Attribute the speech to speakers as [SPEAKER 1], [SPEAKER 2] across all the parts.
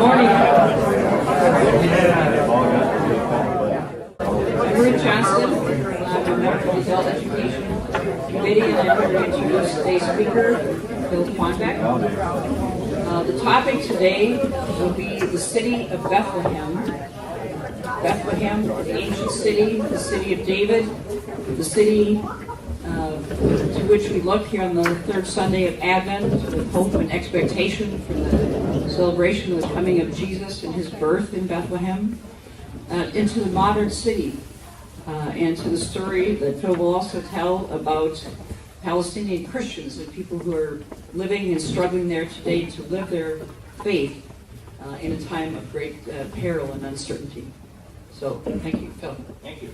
[SPEAKER 1] morning. Ruth Johnston, I'm a member of the Adult Education Committee, and I'm here to introduce today's speaker, Bill Quanbeck. The topic today will be the city of Bethlehem. Bethlehem, the ancient city, the city of David, the city to which we look here on the third Sunday of Advent with hope and expectation for the celebration of the coming of Jesus and his birth in Bethlehem, into the modern city, and to the story that Phil will also tell about Palestinian Christians and people who are living and struggling there today to live their faith in a time of great peril and uncertainty. So, thank you, Phil.
[SPEAKER 2] Thank you.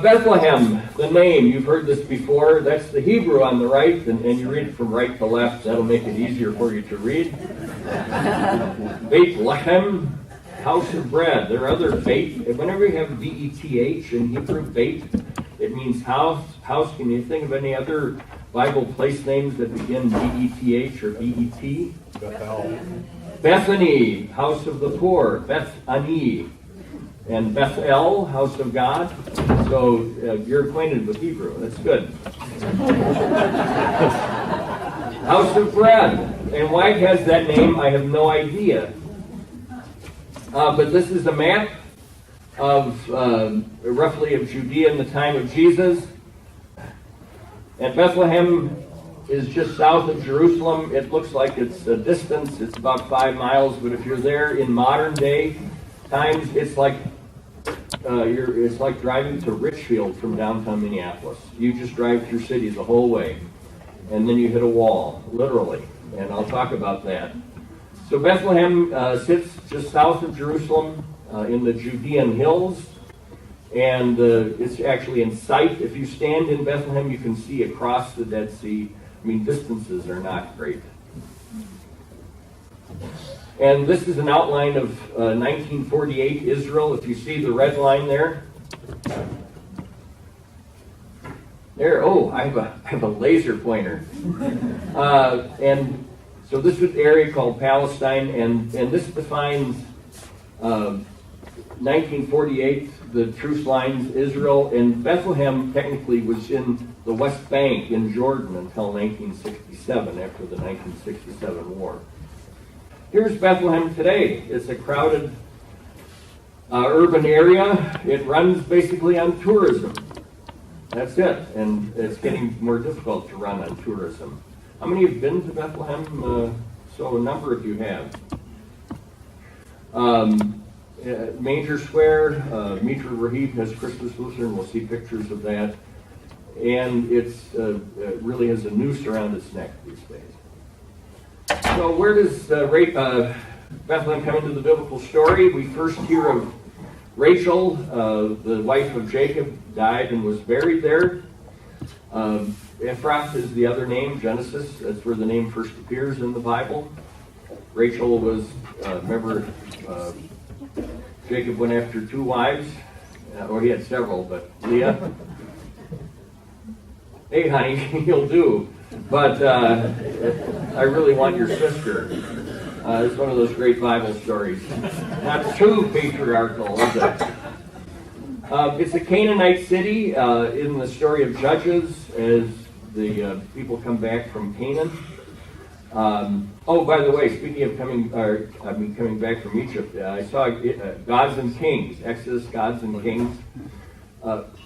[SPEAKER 2] Bethlehem, the name, you've heard this before. That's the Hebrew on the right, and you read it from right to left. That'll make it easier for you to read. Beit Lechem, house of bread. There are other beit. Whenever you have B-E-T-H in Hebrew, beit, it means house. House, can you think of any other Bible place names that begin B-E-T-H or B-E-T?
[SPEAKER 3] Bethel.
[SPEAKER 2] Bethany, house of the poor. Beth-Ani. And Bethel, house of God. So you're acquainted with Hebrew. That's good. House of bread. And why it has that name, I have no idea. But this is a map of roughly of Judea in the time of Jesus. And Bethlehem is just south of Jerusalem. It looks like it's a distance. It's about 5 miles. But if you're there in modern day times, it's like it's like driving to Richfield from downtown Minneapolis. You just drive through city the whole way, and then you hit a wall, literally. And I'll talk about that. So Bethlehem sits just south of Jerusalem in the Judean hills, and it's actually in sight. If you stand in Bethlehem, you can see across the Dead Sea. I mean, distances are not great. And this is an outline of 1948 Israel. If you see the red line there. There, oh, I have a laser pointer. And so this is an area called Palestine, and this defines 1948, the truce lines, Israel. And Bethlehem technically was in the West Bank in Jordan until 1967, after the 1967 war. Here's Bethlehem today. It's a crowded urban area. It runs basically on tourism. That's it. And it's getting more difficult to run on tourism. How many have been to Bethlehem? So a number of you have. Manger Square, Mitri Rahab has Christmas Lutheran. We'll see pictures of that. And it really has a noose around its neck these days. So where does Bethlehem come into the biblical story? We first hear of Rachel, the wife of Jacob, died and was buried there. Ephrath is the other name, Genesis. That's where the name first appears in the Bible. Rachel was, remember, Jacob went after 2 wives, or he had several, but Leah. Hey, honey, you'll do. But I really want your sister. It's one of those great Bible stories. Not too patriarchal, is it? It's a Canaanite city in the story of Judges as the people come back from Canaan. Oh, by the way, speaking of coming back from Egypt, I saw Gods and Kings, Exodus, Gods and Kings.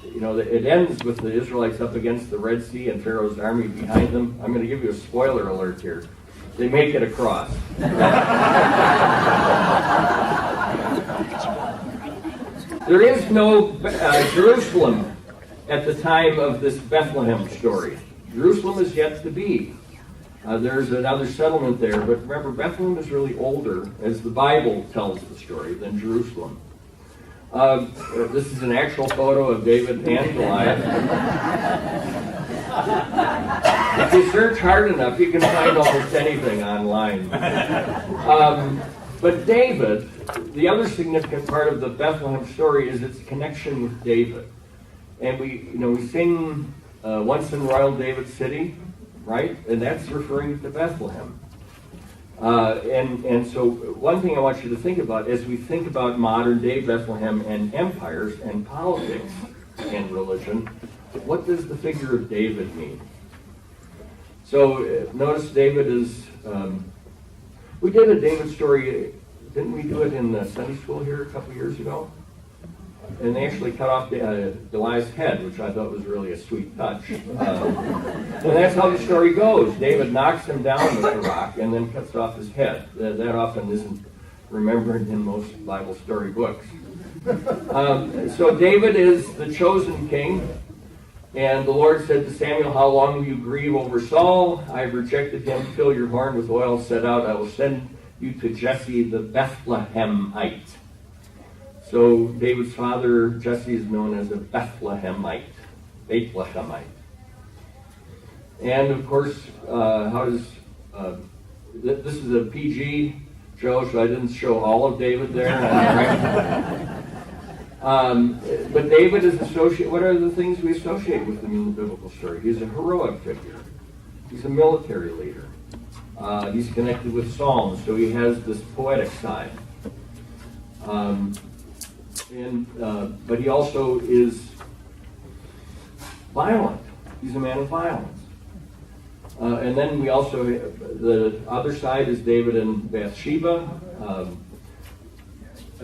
[SPEAKER 2] It ends with the Israelites up against the Red Sea and Pharaoh's army behind them. I'm going to give you a spoiler alert here. They make it across. There is no Jerusalem at the time of this Bethlehem story. Jerusalem is yet to be. There's another settlement there, but remember, Bethlehem is really older, as the Bible tells the story, than Jerusalem. This is an actual photo of David and Goliath. If you search hard enough, you can find almost anything online. But David, the other significant part of the Bethlehem story is its connection with David. And we sing once in Royal David City, right? And that's referring to Bethlehem. And so one thing I want you to think about as we think about modern day Bethlehem and empires and politics and religion, what does the figure of David mean? So notice David is, we did a David story, didn't we do it in Sunday school here a couple years ago? And they actually cut off Goliath's head, which I thought was really a sweet touch. And that's how the story goes. David knocks him down with a rock and then cuts off his head. That often isn't remembered in most Bible story books. So David is the chosen king. And the Lord said to Samuel, "How long will you grieve over Saul? I have rejected him. Fill your horn with oil. Set out. I will send you to Jesse the Bethlehemite." So David's father, Jesse, is known as a Bethlehemite. And of course, this is a PG show, so I didn't show all of David there. But David is associated, what are the things we associate with him in the biblical story? He's a heroic figure. He's a military leader. He's connected with Psalms, so he has this poetic side. But he also is violent. He's a man of violence. And then we also, the other side is David and Bathsheba.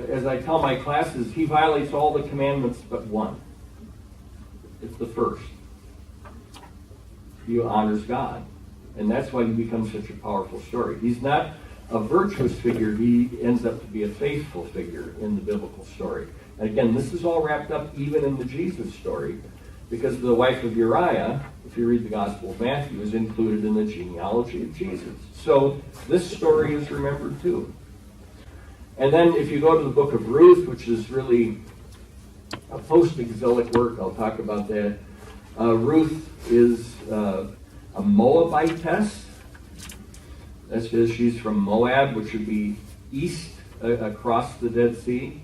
[SPEAKER 2] As I tell my classes, he violates all the commandments but one. It's the first. He honors God. And that's why he becomes such a powerful story. He's not a virtuous figure. He ends up to be a faithful figure in the biblical story. And again, this is all wrapped up even in the Jesus story, because the wife of Uriah, if you read the Gospel of Matthew, is included in the genealogy of Jesus. So this story is remembered too. And then if you go to the book of Ruth, which is really a post-exilic work, I'll talk about that. Ruth is a Moabitess. That's because she's from Moab, which would be east across the Dead Sea.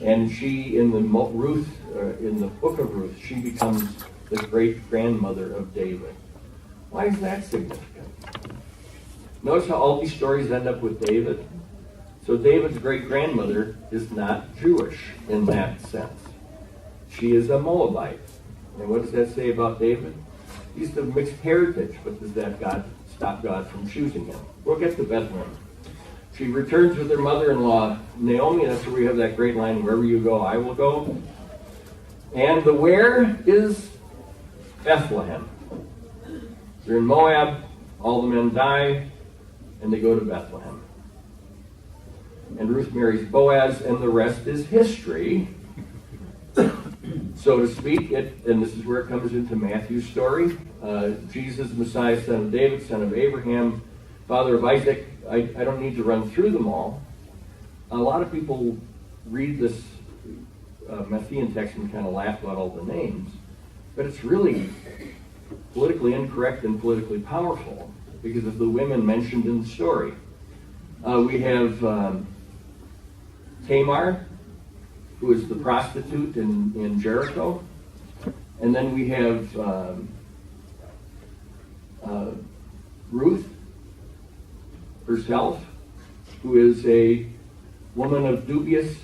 [SPEAKER 2] And she, in the book of Ruth, she becomes the great-grandmother of David. Why is that significant? Notice how all these stories end up with David. So David's great-grandmother is not Jewish in that sense. She is a Moabite. And what does that say about David? He's the mixed heritage, but does that stop God from choosing him? We'll get to Bethlehem. She returns with her mother-in-law, Naomi. That's where we have that great line, "Wherever you go, I will go." And the where is Bethlehem. They're in Moab, all the men die, and they go to Bethlehem. And Ruth marries Boaz, and the rest is history, so to speak. And this is where it comes into Matthew's story. Jesus, Messiah, son of David, son of Abraham, father of Isaac. I don't need to run through them all. A lot of people read this Matthean text and kind of laugh about all the names, but it's really politically incorrect and politically powerful because of the women mentioned in the story. We have Tamar, who is the prostitute in Jericho. And then we have Ruth herself, who is a woman of dubious,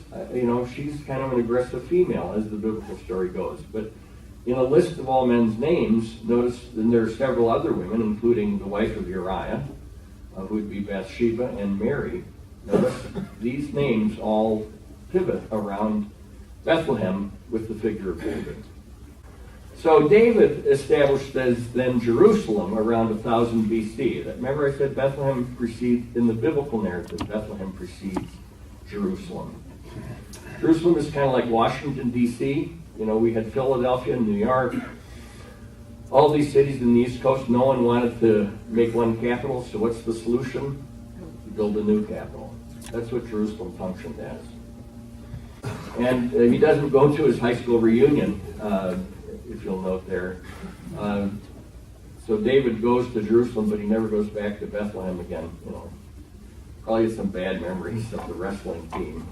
[SPEAKER 2] she's kind of an aggressive female as the biblical story goes. But in a list of all men's names, notice then there are several other women, including the wife of Uriah, who would be Bathsheba, and Mary. Notice these names all pivot around Bethlehem with the figure of David. So David established as then Jerusalem around 1000 BC. Remember I said Bethlehem precedes, in the biblical narrative, Bethlehem precedes Jerusalem. Jerusalem is kind of like Washington, D.C. We had Philadelphia and New York. All these cities in the East Coast, no one wanted to make one capital, so what's the solution? Build a new capital. That's what Jerusalem functioned as. And he doesn't go to his high school reunion, if you'll note there. So David goes to Jerusalem, but he never goes back to Bethlehem again. Probably has some bad memories of the wrestling team.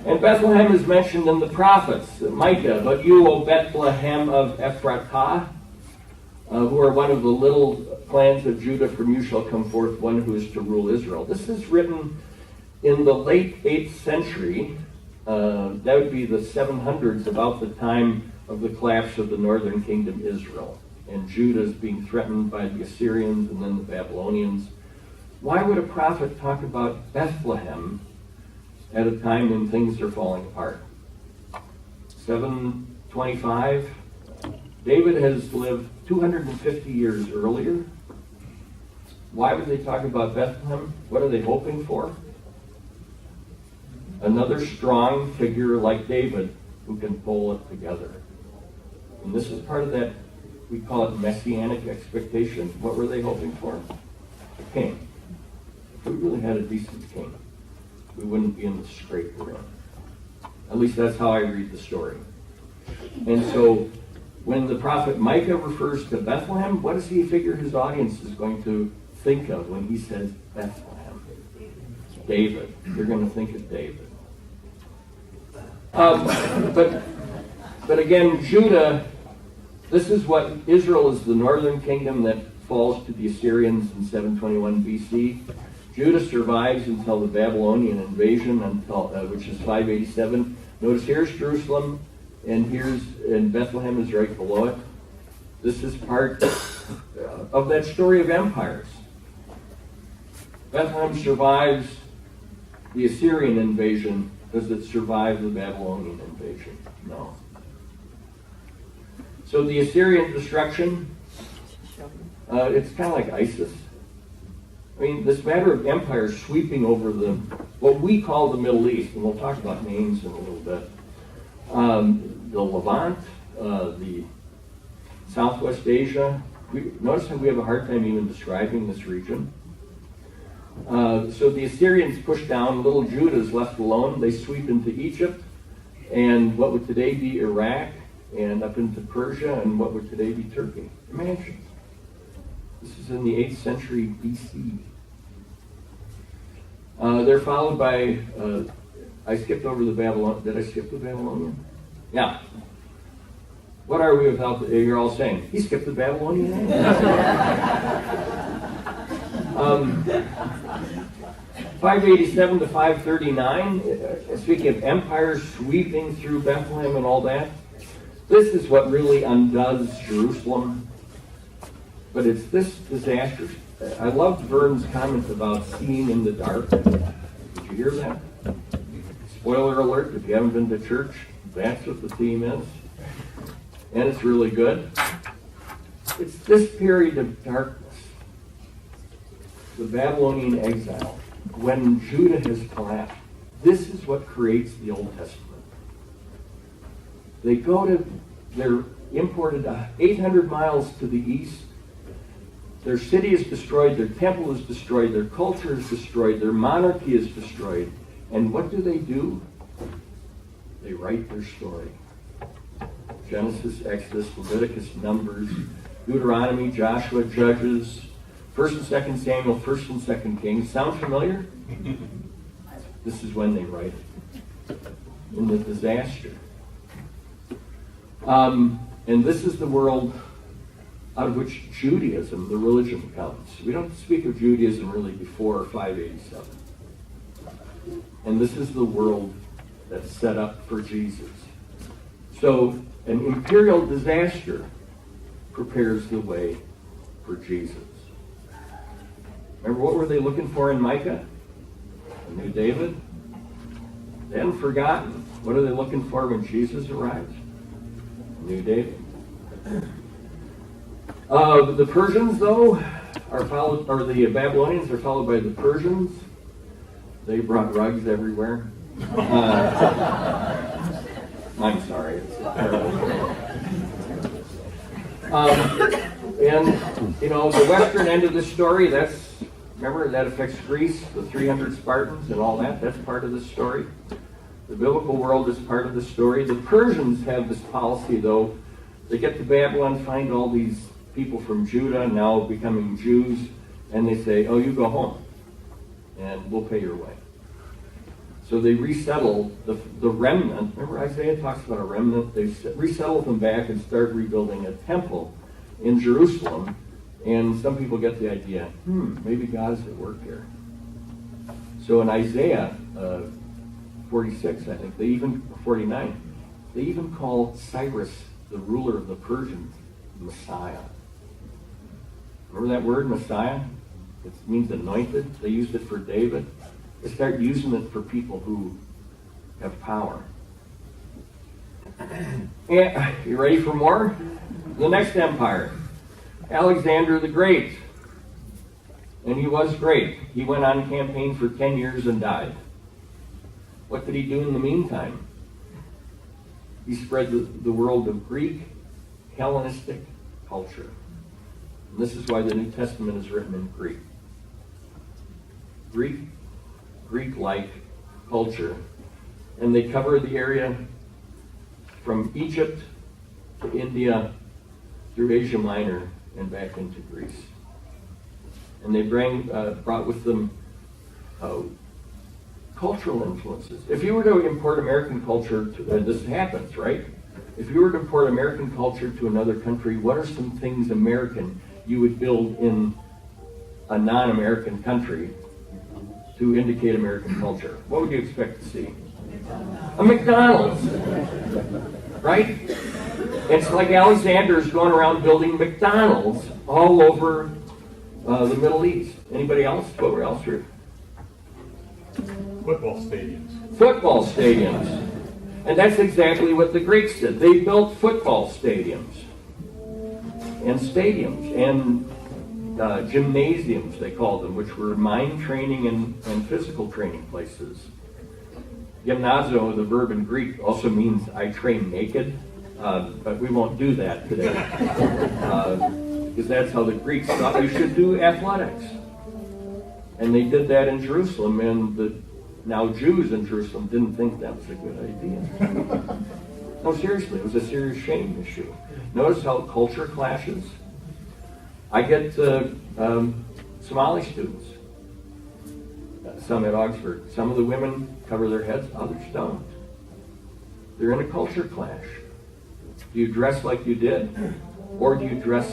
[SPEAKER 2] And Bethlehem is mentioned in the prophets. Micah, "But you, O Bethlehem of Ephratah, who are one of the little clans of Judah, from you shall come forth one who is to rule Israel. This is written in the late 8th century. That would be the 700s, about the time of the collapse of the northern kingdom Israel. And Judah is being threatened by the Assyrians and then the Babylonians. Why would a prophet talk about Bethlehem at a time when things are falling apart? 725. David has lived 250 years earlier. Why would they talk about Bethlehem? What are they hoping for? Another strong figure like David who can pull it together. And this is part of that, we call it messianic expectation. What were they hoping for? A king. If we really had a decent king, we wouldn't be in the scrape we're in. At least that's how I read the story. And so when the prophet Micah refers to Bethlehem, what does he figure his audience is going to think of when he says Bethlehem? David. They're going to think of David. But again, Judah, this is what Israel is, the northern kingdom that falls to the Assyrians in 721 BC. Judah survives until the Babylonian invasion, which is 587. Notice here's Jerusalem, and Bethlehem is right below it. This is part of that story of empires. Bethlehem survives the Assyrian invasion. Does it survive the Babylonian invasion? No. So the Assyrian destruction, it's kind of like ISIS. I mean, this matter of empire sweeping over what we call the Middle East, and we'll talk about names in a little bit. The Levant, the Southwest Asia. Notice how we have a hard time even describing this region. So the Assyrians push down, little Judah is left alone. They sweep into Egypt and what would today be Iraq, and up into Persia and what would today be Turkey. Imagine. This is in the 8th century BC. They're followed by, I skipped over the Babylon. Did I skip the Babylonian? Yeah. What are we without you're all saying, he skipped the Babylonian? 587 to 539, speaking of empires sweeping through Bethlehem and all that, this is what really undoes Jerusalem. But it's this disaster. I loved Vern's comment about seeing in the dark. Did you hear that? Spoiler alert, if you haven't been to church, that's what the theme is. And it's really good. It's this period of darkness, the Babylonian exile, when Judah has collapsed. This is what creates the Old Testament. They're imported 800 miles to the east. Their city is destroyed, their temple is destroyed, their culture is destroyed, their monarchy is destroyed. And what do? They write their story. Genesis, Exodus, Leviticus, Numbers, Deuteronomy, Joshua, Judges, 1st and 2nd Samuel, 1st and 2nd Kings. Sound familiar? This is when they write it. In the disaster. And this is the world out of which Judaism, the religion, comes. We don't speak of Judaism really before 587. And this is the world that's set up for Jesus. So an imperial disaster prepares the way for Jesus. Remember, what were they looking for in Micah? A new David? They hadn't forgotten. What are they looking for when Jesus arrives? A new David. The Persians, though, the Babylonians are followed by the Persians. They brought rugs everywhere. I'm sorry, it's terrible. The western end of the story, remember, that affects Greece, the 300 Spartans and all that. That's part of the story. The biblical world is part of the story. The Persians have this policy, though. They get to Babylon, find all these people from Judah now becoming Jews, and they say, oh, you go home, and we'll pay your way. So they resettle the remnant. Remember, Isaiah talks about a remnant. They resettle them back and start rebuilding a temple in Jerusalem, and some people get the idea, maybe God is at work here. So in Isaiah 46, I think, 49, they even call Cyrus, the ruler of the Persians, Messiah. Remember that word, Messiah? It means anointed. They used it for David. They start using it for people who have power. And, you ready for more? The next empire, Alexander the Great. And he was great. He went on campaign for 10 years and died. What did he do in the meantime? He spread the world of Greek, Hellenistic culture. And this is why the New Testament is written in Greek. Greek-like culture. And they cover the area from Egypt to India, through Asia Minor, and back into Greece. And they brought with them cultural influences. If you were to import American culture, this happens, right? If you were to import American culture to another country, what are some things American you would build in a non-American country to indicate American culture? What would you expect to see? A McDonald's, right? It's like Alexander's going around building McDonald's all over the Middle East. Anybody else? What else?
[SPEAKER 3] Football stadiums.
[SPEAKER 2] Football stadiums. And that's exactly what the Greeks did. They built football stadiums and gymnasiums, they called them, which were mind training and physical training places. Gymnazo, the verb in Greek, also means I train naked, but we won't do that today. Because that's how the Greeks thought you should do athletics. And they did that in Jerusalem, and the now Jews in Jerusalem didn't think that was a good idea. No, seriously, it was a serious shame issue. Notice how culture clashes. I get Somali students, some at Oxford. Some of the women cover their heads, others don't. They're in a culture clash. Do you dress like you did, or do you dress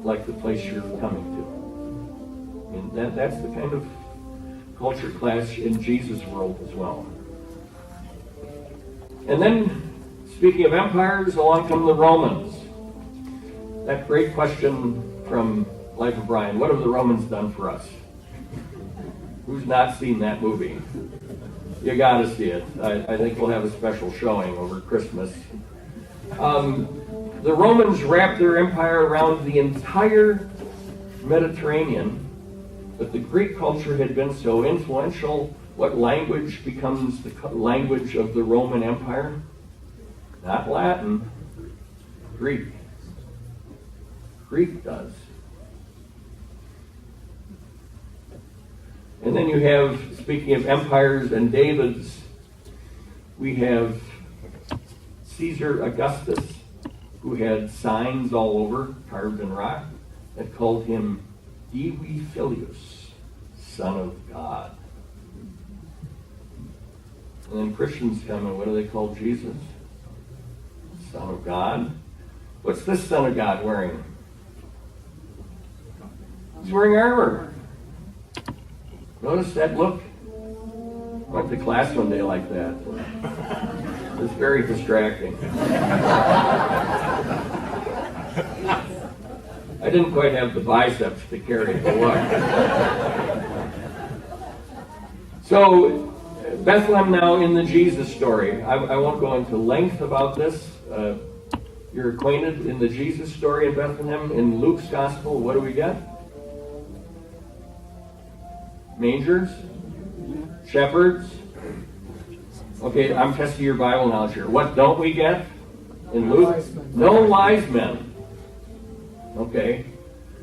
[SPEAKER 2] like the place you're coming to? And that's the kind of culture clash in Jesus' world as well. And then, speaking of empires, along come the Romans. That great question from Life of Brian, what have the Romans done for us? Who's not seen that movie? You gotta see it. I think we'll have a special showing over Christmas. The Romans wrapped their empire around the entire Mediterranean, but the Greek culture had been so influential. What language becomes the language of the Roman Empire? Not Latin, Greek. Greek does. And then you have, speaking of empires and Davids, we have Caesar Augustus, who had signs all over, carved in rock, that called him Divi Filius, Son of God. And then Christians come, and what do they call Jesus? Son of God. What's this Son of God wearing? He's wearing armor. Notice that look? I went to class one day like that. It's very distracting. I didn't quite have the biceps to carry the look. So, Bethlehem now in the Jesus story. I won't go into length about this. You're acquainted in the Jesus story in Bethlehem. In Luke's gospel, what do we get? Mangers? Shepherds? Okay, I'm testing your Bible knowledge here. What don't we get in Luke? No wise men. Okay.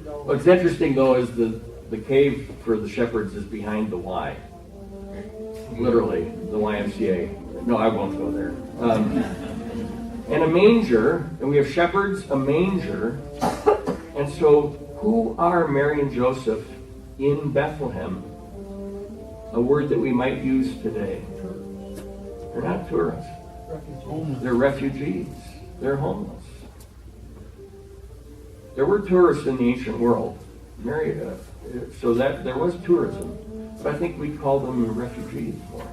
[SPEAKER 2] What's interesting, though, is the cave for the shepherds is behind the Y. Literally, the YMCA. No, I won't go there. And a manger, and we have shepherds, a manger. And so, who are Mary and Joseph in Bethlehem? A word that we might use today. They're not tourists. They're refugees. They're homeless. There were tourists in the ancient world. So that there was tourism. But I think we call them refugees more.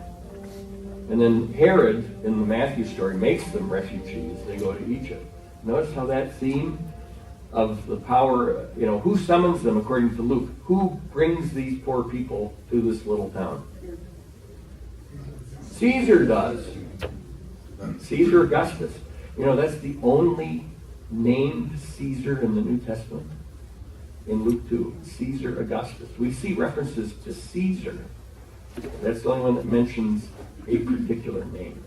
[SPEAKER 2] And then Herod, in the Matthew story, makes them refugees. They go to Egypt. Notice how that theme of the power, who summons them according to Luke? Who brings these poor people to this little town? Caesar does. Caesar Augustus. That's the only named Caesar in the New Testament. In Luke 2, Caesar Augustus. We see references to Caesar. That's the only one that mentions a particular name.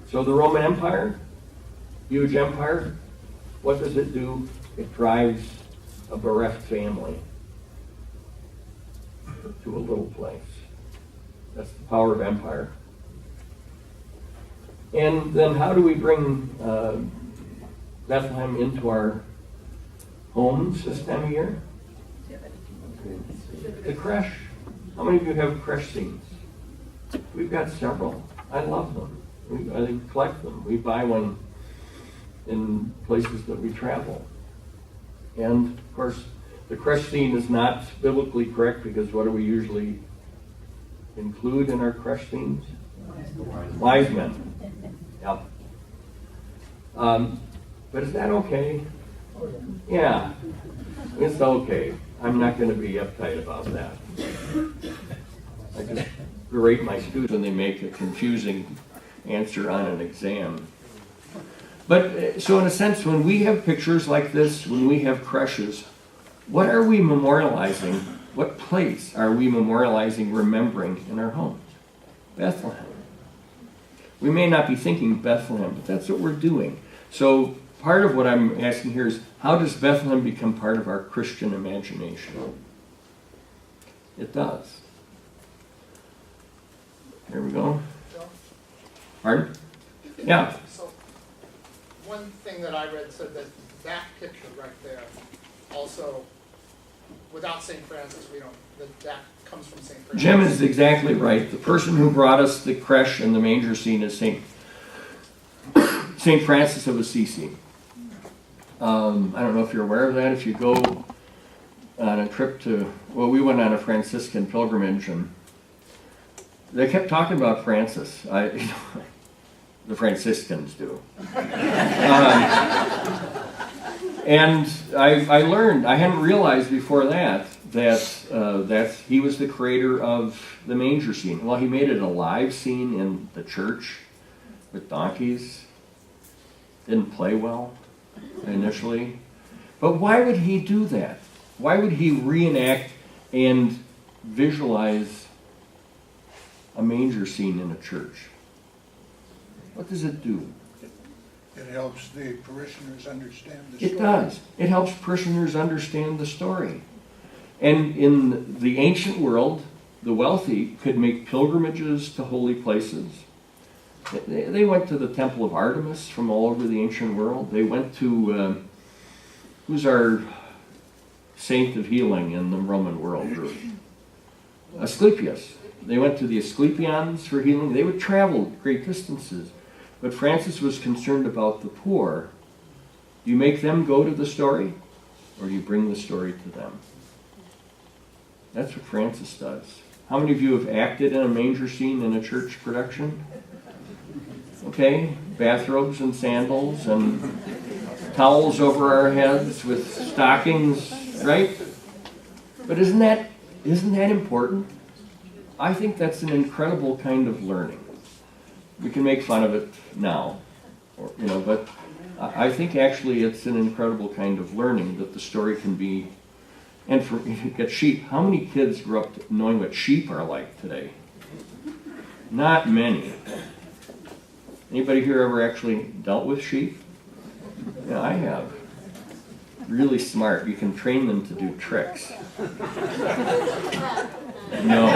[SPEAKER 2] So the Roman Empire, huge empire, what does it do? It drives a bereft family to a little place. That's the power of empire. And then how do we bring Bethlehem into our homes this time of year? The creche. How many of you have creche scenes? We've got several. I love them. I collect them. We buy one in places that we travel. And of course, the creche scene is not biblically correct because what do we usually include in our creche scenes? Wise men. Yep. But is that okay? Yeah, it's okay. I'm not going to be uptight about that. I just berate my students when they make a confusing answer on an exam. But so in a sense, when we have pictures like this, when we have creches, what are we memorializing? What place are we memorializing, remembering in our homes? Bethlehem. We may not be thinking Bethlehem, but that's what we're doing. So part of what I'm asking here is, how does Bethlehem become part of our Christian imagination? It does. There we go. Pardon? Yeah.
[SPEAKER 3] So, one thing that I read said that picture right there, also, without St. Francis, that comes from St. Francis.
[SPEAKER 2] Jim is exactly right. The person who brought us the creche and the manger scene is St. Francis of Assisi. I don't know if you're aware of that. If you go on a trip we went on a Franciscan pilgrimage, and they kept talking about Francis. The Franciscans do. And I learned, I hadn't realized before that he was the creator of the manger scene. Well, he made it a live scene in the church with donkeys. Didn't play well initially. But why would he do that? Why would he reenact and visualize a manger scene in a church? What does it do?
[SPEAKER 4] It helps the parishioners understand the story.
[SPEAKER 2] It does. It helps parishioners understand the story. And in the ancient world, the wealthy could make pilgrimages to holy places. They went to the Temple of Artemis from all over the ancient world. They went to, who's our saint of healing in the Roman world? Asclepius. They went to the Asclepions for healing. They would travel great distances. But Francis was concerned about the poor. Do you make them go to the story, or do you bring the story to them? That's what Francis does. How many of you have acted in a manger scene in a church production? Okay, bathrobes and sandals and towels over our heads with stockings, right? But isn't that important? I think that's an incredible kind of learning. We can make fun of it now, but I think actually it's an incredible kind of learning that the story can be. And for get sheep, how many kids grew up knowing what sheep are like today? Not many. Anybody here ever actually dealt with sheep? Yeah, I have. Really smart. You can train them to do tricks. No.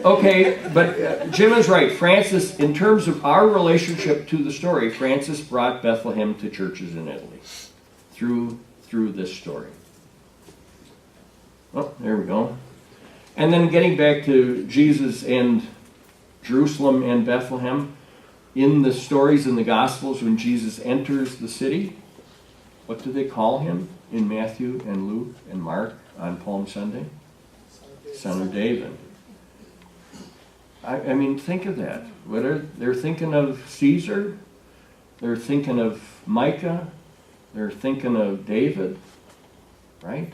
[SPEAKER 2] Okay, but Jim is right. Francis, in terms of our relationship to the story, Francis brought Bethlehem to churches in Italy through this story. Oh, there we go. And then getting back to Jesus and Jerusalem and Bethlehem, in the stories in the Gospels, when Jesus enters the city, what do they call him in Matthew and Luke and Mark on Palm Sunday? Son of David. I mean, think of that. They're thinking of Caesar, they're thinking of Micah, they're thinking of David, right?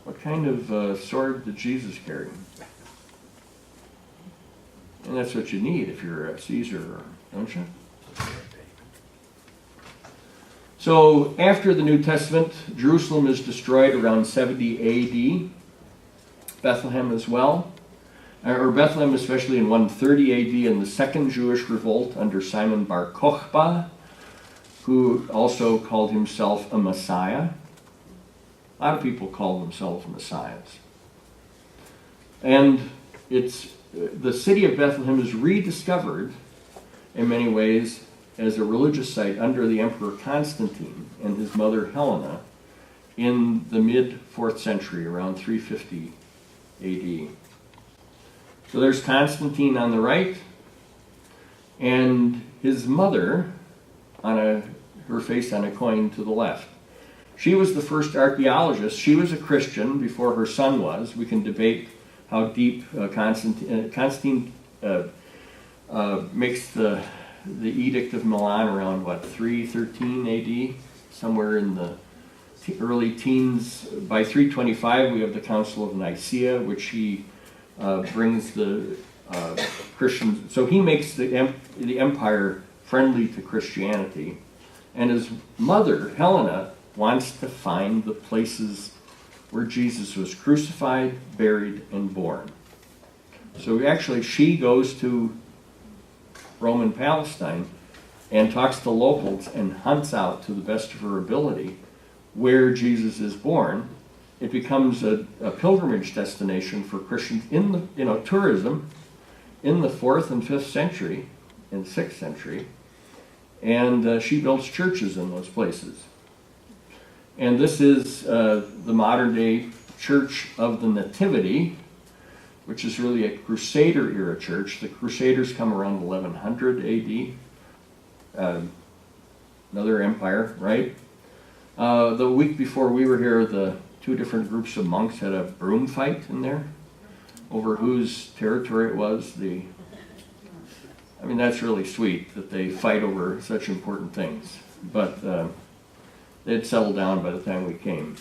[SPEAKER 2] What kind of sword did Jesus carry? And that's what you need if you're a Caesar, don't you? So after the New Testament, Jerusalem is destroyed around 70 A.D. Bethlehem as well. Or Bethlehem especially in 130 A.D. in the Second Jewish Revolt under Simon Bar Kokhba, who also called himself a Messiah. A lot of people call themselves Messiahs. And the city of Bethlehem is rediscovered in many ways as a religious site under the Emperor Constantine and his mother Helena in the mid-4th century, around 350 A.D. So there's Constantine on the right, and his mother, her face on a coin to the left. She was the first archaeologist. She was a Christian before her son was. We can debate how deep Constantine makes the Edict of Milan around, 313 A.D., somewhere in the early teens. By 325, we have the Council of Nicaea, which he brings the Christians. So he makes the empire friendly to Christianity. And his mother, Helena, wants to find the places where Jesus was crucified, buried, and born. So actually, she goes to Roman Palestine and talks to locals and hunts out, to the best of her ability, where Jesus is born. It becomes a pilgrimage destination for Christians in tourism in the 4th and 5th century and 6th century, and she builds churches in those places. And this is the modern day Church of the Nativity, which is really a Crusader era church. The Crusaders come around 1100 A.D. Another empire, right? The week before we were here, the two different groups of monks had a broom fight in there over whose territory it was. That's really sweet that they fight over such important things. But it settled down by the time we came.